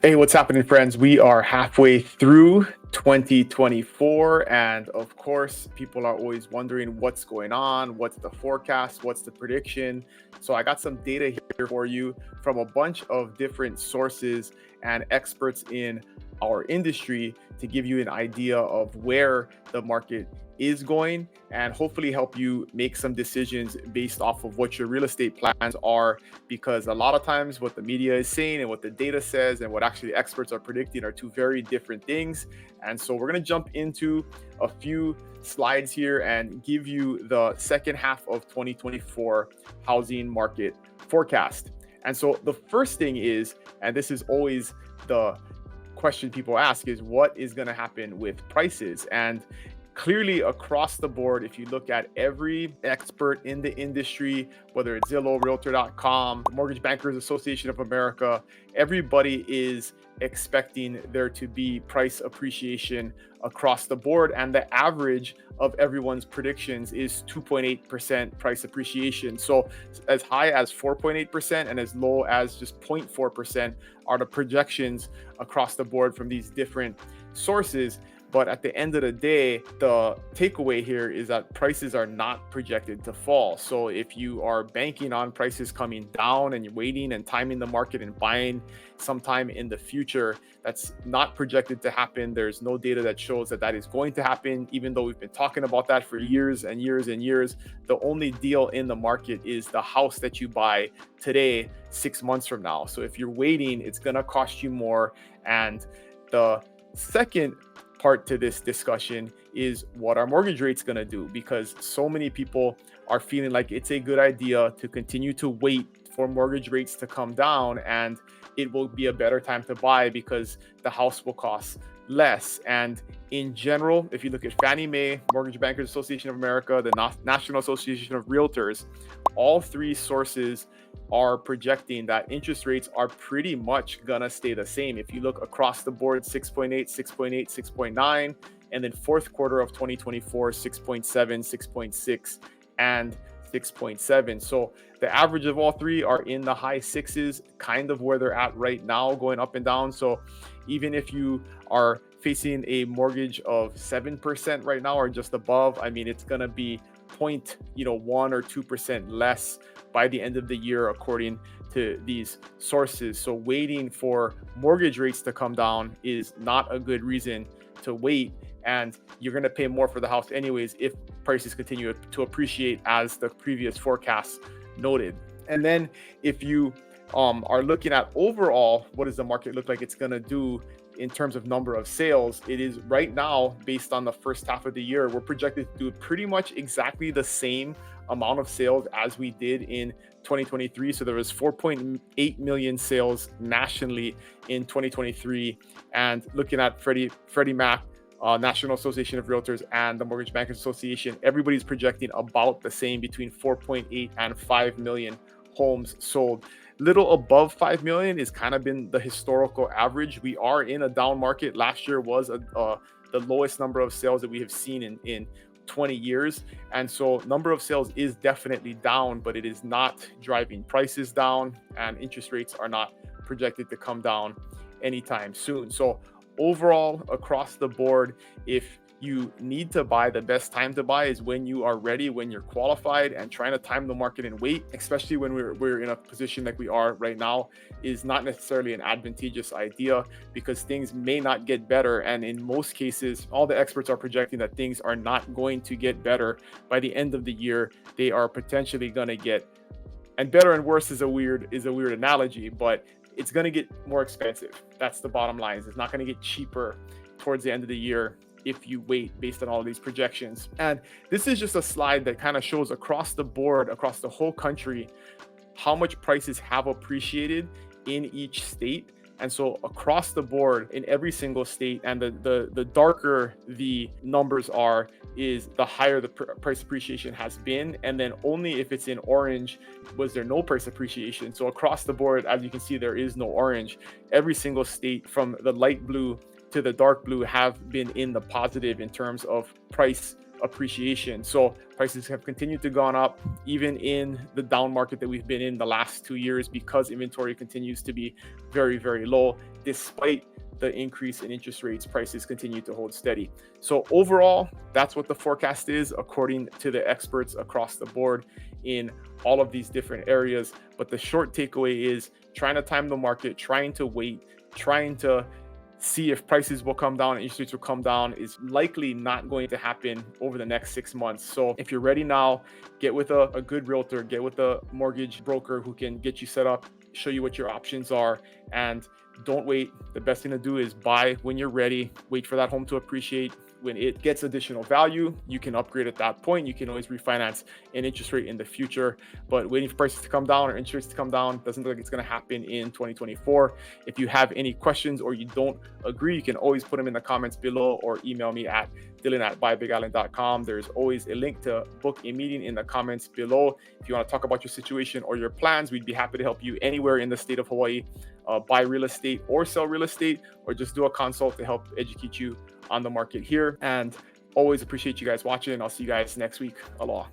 Hey, what's happening, friends? We are halfway through 2024. And of course, people are always wondering what's going on, what's the forecast, what's the prediction. So I got some data here for you from a bunch of different sources and experts in our industry to give you an idea of where the market is going and hopefully help you make some decisions based off of what your real estate plans are, because a lot of times what the media is saying and what the data says and what actually experts are predicting are two very different things. And so we're going to jump into a few slides here and give you the second half of 2024 housing market forecast. And so the first thing is, and this is always the question people ask, is what is going to happen with prices? And clearly across the board, if you look at every expert in the industry, whether it's Zillow, Realtor.com, Mortgage Bankers Association of America, everybody is expecting there to be price appreciation across the board. And the average of everyone's predictions is 2.8% price appreciation. So as high as 4.8% and as low as just 0.4% are the projections across the board from these different sources. But at the end of the day, the takeaway here is that prices are not projected to fall. So if you are banking on prices coming down and you're waiting and timing the market and buying sometime in the future, that's not projected to happen. There's no data that shows that that is going to happen, even though we've been talking about that for years and years and years. The only deal in the market is the house that you buy today, 6 months from now. So if you're waiting, it's going to cost you more. And the second part to this discussion is what our mortgage rate's going to do, because so many people are feeling like it's a good idea to continue to wait for mortgage rates to come down and it will be a better time to buy because the house will cost less. And in general, if you look at Fannie Mae, Mortgage Bankers Association of America, the National Association of Realtors, all three sources are projecting that interest rates are pretty much gonna stay the same. If you look across the board, 6.8, 6.8, 6.9, and then fourth quarter of 2024, 6.7, 6.6, and 6.7. So the average of all three are in the high sixes, kind of where they're at right now, going up and down. So even if you are facing a mortgage of 7% right now or just above, I mean, it's gonna be 1 or 2% less by the end of the year, according to these sources. So waiting for mortgage rates to come down is not a good reason to wait. And you're going to pay more for the house anyways if prices continue to appreciate, as the previous forecasts noted. And then if you are looking at overall, what does the market look like it's going to do in terms of number of sales? It is right now, based on the first half of the year, we're projected to do pretty much exactly the same amount of sales as we did in 2023. So there was 4.8 million sales nationally in 2023. And looking at Freddie Mac, National Association of Realtors, and the Mortgage Bankers Association, everybody's projecting about the same, between 4.8 and 5 million homes sold. Little above 5 million is kind of been the historical average. We are in a down market. Last year was the lowest number of sales that we have seen in 20 years. And so number of sales is definitely down, but it is not driving prices down, and interest rates are not projected to come down anytime soon. So overall, across the board, if you need to buy, the best time to buy is when you are ready, when you're qualified, and trying to time the market and wait, especially when we're in a position like we are right now, is not necessarily an advantageous idea, because things may not get better. And in most cases, all the experts are projecting that things are not going to get better by the end of the year. They are potentially going to get, and better and worse is a weird analogy, but it's going to get more expensive. That's the bottom line. It's not going to get cheaper towards the end of the year if you wait, based on all these projections. And this is just a slide that kind of shows across the board, across the whole country, how much prices have appreciated in each state. And so across the board in every single state, and the darker the numbers are, is the higher the price appreciation has been. And then only if it's in orange was there no price appreciation. So across the board, as you can see, there is no orange. Every single state from the light blue to the dark blue have been in the positive in terms of price appreciation. So prices have continued to gone up even in the down market that we've been in the last 2 years, because inventory continues to be very, very low. Despite the increase in interest rates, prices continue to hold steady. So overall, that's what the forecast is according to the experts across the board in all of these different areas. But the short takeaway is trying to time the market, trying to wait, trying to see if prices will come down and interest rates will come down is likely not going to happen over the next 6 months. So if you're ready now, get with a good realtor, get with a mortgage broker who can get you set up, show you what your options are, and don't wait. The best thing to do is buy when you're ready, wait for that home to appreciate. When it gets additional value, you can upgrade at that point. You can always refinance an interest rate in the future, but waiting for prices to come down or interest rates to come down doesn't look like it's going to happen in 2024. If you have any questions or you don't agree, you can always put them in the comments below or email me at dylan@buybigisland.com. There's always a link to book a meeting in the comments below. If you want to talk about your situation or your plans, we'd be happy to help you anywhere in the state of Hawaii, buy real estate or sell real estate, or just do a consult to help educate you on the market here. And always appreciate you guys watching. I'll see you guys next week. Aloha.